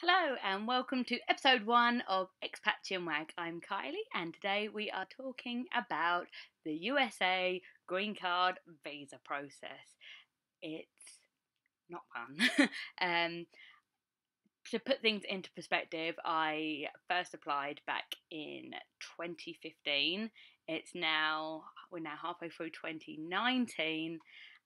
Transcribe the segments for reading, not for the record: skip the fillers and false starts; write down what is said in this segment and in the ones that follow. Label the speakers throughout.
Speaker 1: Hello and welcome to episode 1 of Expat Chinwag. I'm Kylie and today we are talking about the USA Green Card visa process. It's not fun. To put things into perspective, I first applied back in 2015. We're now halfway through 2019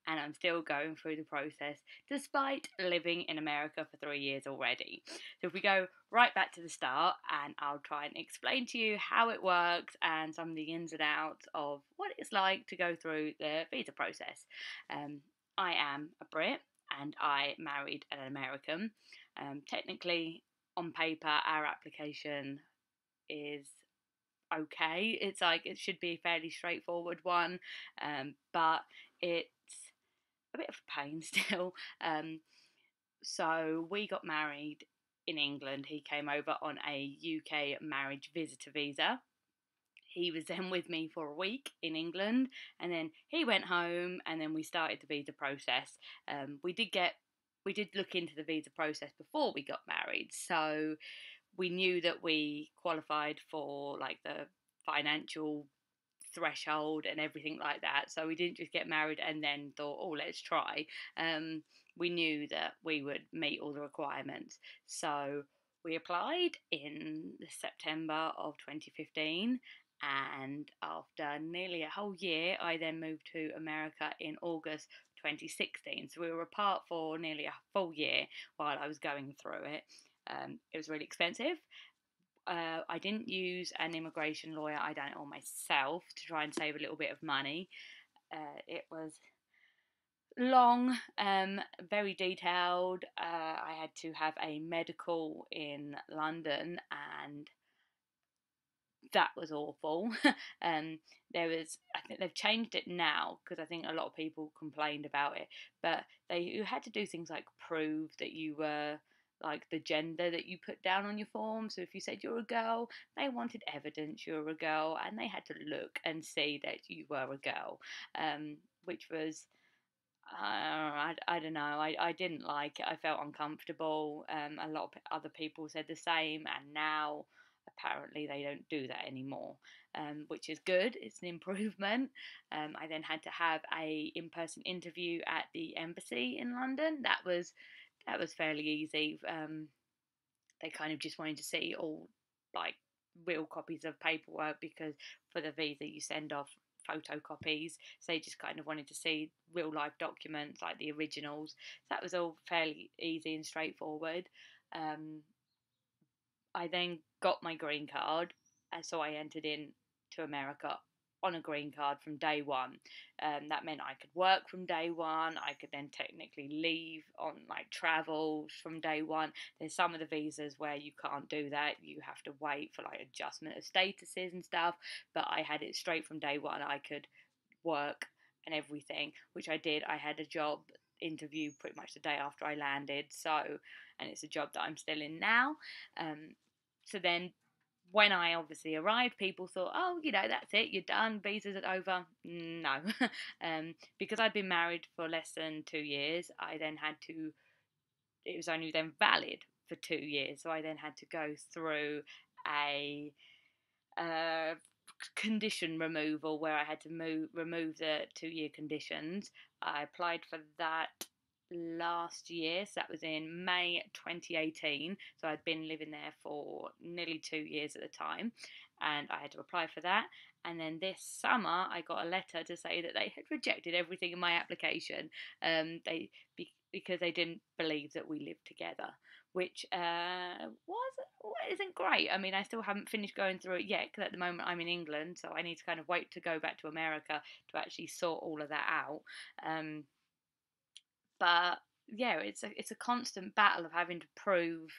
Speaker 1: and I'm still going through the process despite living in America for 3 years already. So if we go right back to the start, and I'll try and explain to you how it works and some of the ins and outs of what it's like to go through the visa process. I am a Brit and I married an American. Technically, on paper, our application is okay. It's like it should be a fairly straightforward one, but it's a bit of a pain still. So we got married in England. He came over on a UK marriage visitor visa. He was then with me for a week in England, and then he went home, and then we started the visa process. We did look into the visa process before we got married, so we knew that we qualified for like the financial threshold and everything like that. So we didn't just get married and then thought, oh, let's try. We knew that we would meet all the requirements. So we applied in September of 2015. And after nearly a whole year, I then moved to America in August 2016. So we were apart for nearly a full year while I was going through it. It was really expensive. I didn't use an immigration lawyer. I done it all myself to try and save a little bit of money. It was long, very detailed. I had to have a medical in London, and that was awful. I think they've changed it now because I think a lot of people complained about it. But you had to do things like prove that you were like the gender that you put down on your form. So if you said you're a girl, they wanted evidence you were a girl, and they had to look and see that you were a girl, which was. I don't know. I didn't like it. I felt uncomfortable. A lot of other people said the same, and now apparently they don't do that anymore, which is good. It's an improvement. I then had to have a in-person interview at the embassy in London. That was fairly easy. They kind of just wanted to see all like real copies of paperwork because for the visa you send off photocopies, so they just kind of wanted to see real life documents like the originals. So that was all fairly easy and straightforward. um, I then got my green card, and so I entered in to America on a green card from day one. That meant I could work from day one. I could then technically leave on like travels from day one. There's some of the visas where you can't do that. You have to wait for like adjustment of statuses and stuff. But I had it straight from day one. I could work and everything, which I did. I had a job interview pretty much the day after I landed. And it's a job that I'm still in now. So then when I obviously arrived, people thought, oh, that's it, you're done, visas are over. No. Because I'd been married for less than 2 years, it was only then valid for 2 years. So I then had to go through a condition removal where I had to remove the 2 year conditions. I applied for that last year, so that was in May 2018. So I'd been living there for nearly 2 years at the time, and I had to apply for that. And then this summer, I got a letter to say that they had rejected everything in my application. Because they didn't believe that we lived together, which isn't great. I mean, I still haven't finished going through it yet because at the moment I'm in England, so I need to kind of wait to go back to America to actually sort all of that out. But yeah, it's a constant battle of having to prove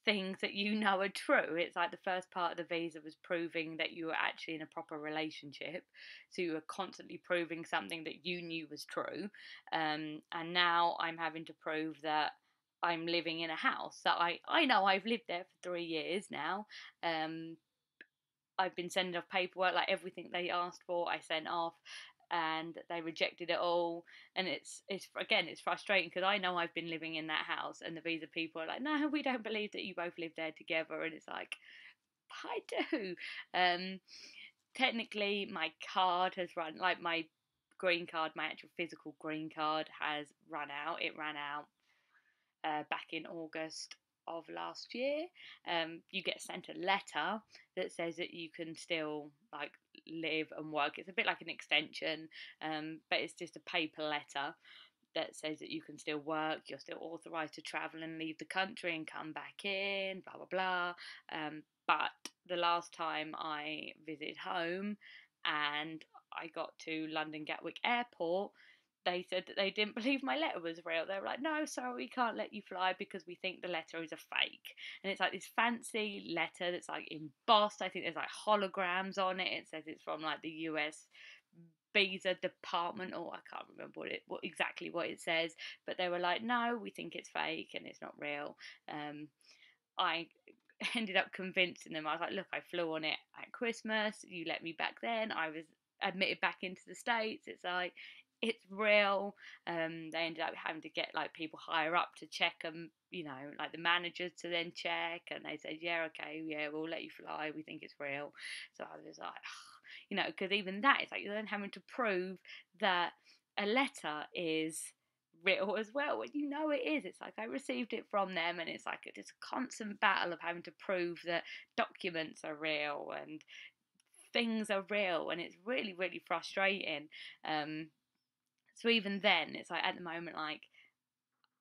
Speaker 1: things that are true. It's like the first part of the visa was proving that you were actually in a proper relationship, so you were constantly proving something that you knew was true. And now I'm having to prove that I'm living in a house that I know I've lived there for 3 years now. I've been sending off paperwork, like everything they asked for I sent off. and they rejected it all. And it's again, it's frustrating because I know I've been living in that house, and the visa people are like, no, we don't believe that you both live there together. And it's like, I do. um Technically my card has run, like my green card, my actual physical green card has run out. It ran out back in August of last year. You get sent a letter that says that you can still like live and work. It's a bit like an extension, but it's just a paper letter that says that you can still work, you're still authorised to travel and leave the country and come back in, blah blah blah. But the last time I visited home and I got to London Gatwick Airport, they said that they didn't believe my letter was real. They were like, no, sorry, we can't let you fly because we think the letter is a fake. And it's like this fancy letter that's like embossed. I think there's like holograms on it. It says it's from like the US visa department, or I can't remember what exactly what it says, but they were like, no, we think it's fake and it's not real. I ended up convincing them. I was like, look, I flew on it at Christmas, you let me back then, I was admitted back into the States, it's like, it's real. They ended up having to get like people higher up to check them, you know, like the managers to then check, and they said, yeah, okay, yeah, we'll let you fly, we think it's real. So I was like, you know, because even that, it's like you're then having to prove that a letter is real as well, and you know it is. It's like I received it from them, and it's like it's a constant battle of having to prove that documents are real and things are real, and it's really really frustrating. So even then, it's like at the moment, like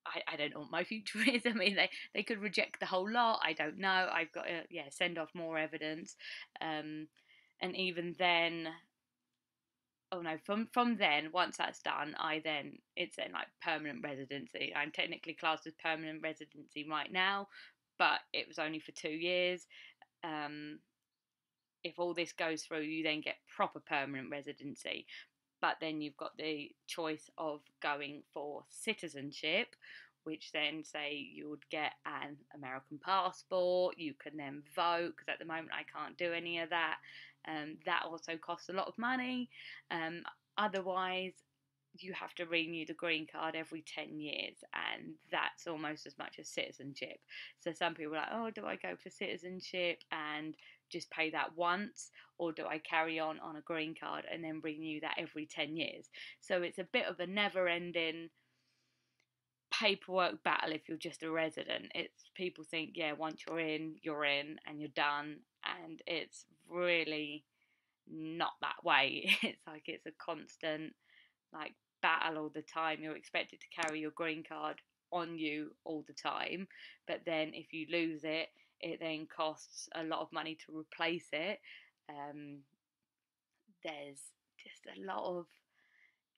Speaker 1: I don't know what my future is. I mean, they could reject the whole lot. I don't know. I've got to send off more evidence, and even then, oh no, from then, once that's done, it's then like permanent residency. I'm technically classed as permanent residency right now, but it was only for 2 years. Um, if all this goes through, you then get proper permanent residency. But then you've got the choice of going for citizenship, which then say you would get an American passport. You can then vote, because at the moment I can't do any of that. That also costs a lot of money. Otherwise, you have to renew the green card every 10 years, and that's almost as much as citizenship. So some people are like, oh, do I go for citizenship and just pay that once, or do I carry on a green card and then renew that every 10 years? So it's a bit of a never ending paperwork battle if you're just a resident. It's people think, yeah, once you're in and you're done, and it's really not that way. It's like it's a constant like battle all the time. You're expected to carry your green card on you all the time, but then if you lose it, it then costs a lot of money to replace it. There's just a lot of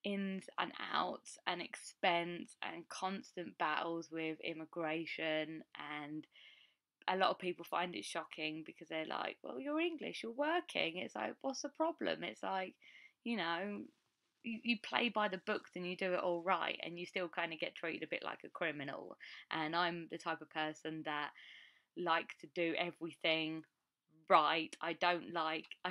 Speaker 1: ins and outs and expense and constant battles with immigration, and a lot of people find it shocking because they're like, well, you're English, you're working. It's like, what's the problem? It's like, you know, you play by the books and you do it all right, and you still kind of get treated a bit like a criminal. And I'm the type of person that like to do everything right. I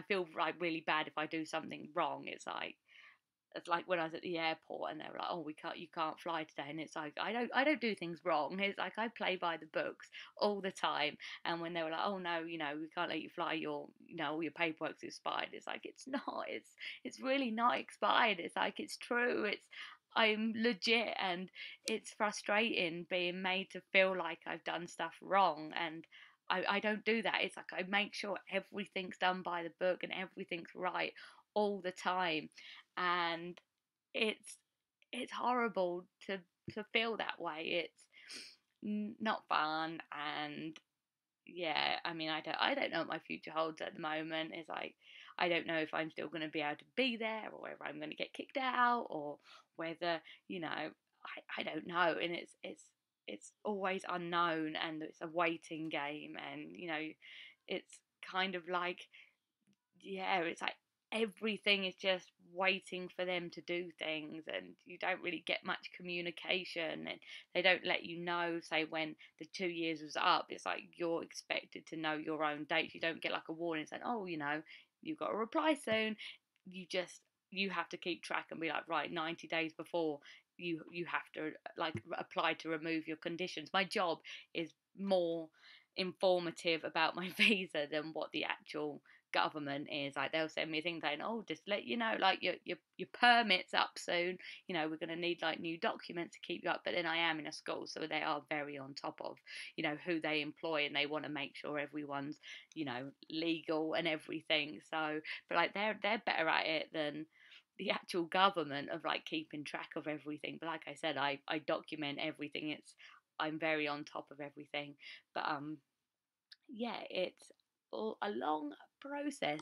Speaker 1: feel like really bad if I do something wrong. It's like when I was at the airport and they were like, "Oh, you can't fly today," and it's like I don't do things wrong. It's like I play by the books all the time. And when they were like, "Oh no, you know, we can't let you fly. All your paperwork's expired," it's like it's not. It's really not expired. It's like it's true. I'm legit, and it's frustrating being made to feel like I've done stuff wrong, and I don't do that. It's like I make sure everything's done by the book and everything's right all the time, and it's it's horrible to feel that way. It's not fun, and yeah, I mean, I don't know what my future holds at the moment. It's like I don't know if I'm still going to be able to be there, or whether I'm going to get kicked out, or whether I don't know, and it's always unknown, and it's a waiting game, and it's kind of like, yeah, it's like everything is just waiting for them to do things, and you don't really get much communication, and they don't let you know, say, when the 2 years was up. It's like you're expected to know your own dates. You don't get like a warning saying, oh, you've got to reply soon. You just you have to keep track and be like, right, 90 days before you have to like apply to remove your conditions. My job is more informative about my visa than what the actual government is. Like, they'll send me things saying, oh, just let you know, like your permit's up soon, we're going to need like new documents to keep you up. But then I am in a school, so they are very on top of who they employ, and they want to make sure everyone's legal and everything. So but like they're better at it than the actual government of like keeping track of everything. But like I said, I document everything. I'm very on top of everything. But yeah, it's a long process.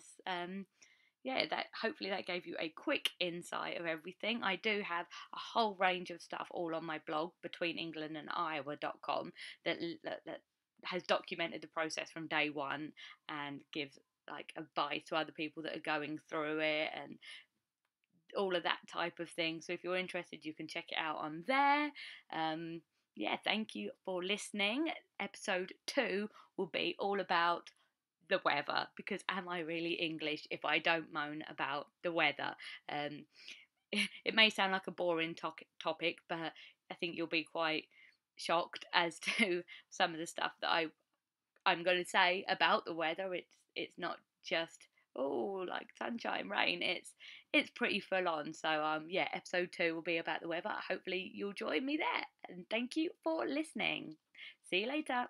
Speaker 1: Yeah, that hopefully that gave you a quick insight of everything. I do have a whole range of stuff all on my blog, betweenenglandandiowa.com, that has documented the process from day one and gives like advice to other people that are going through it and all of that type of thing. So if you're interested, you can check it out on there. Yeah, thank you for listening. Episode 2 will be all about the weather, because am I really English if I don't moan about the weather? Um, it may sound like a boring topic, but I think you'll be quite shocked as to some of the stuff that I'm going to say about the weather. It's not just like sunshine, rain. It's pretty full on. So yeah, episode 2 will be about the weather. Hopefully you'll join me there. And thank you for listening. See you later.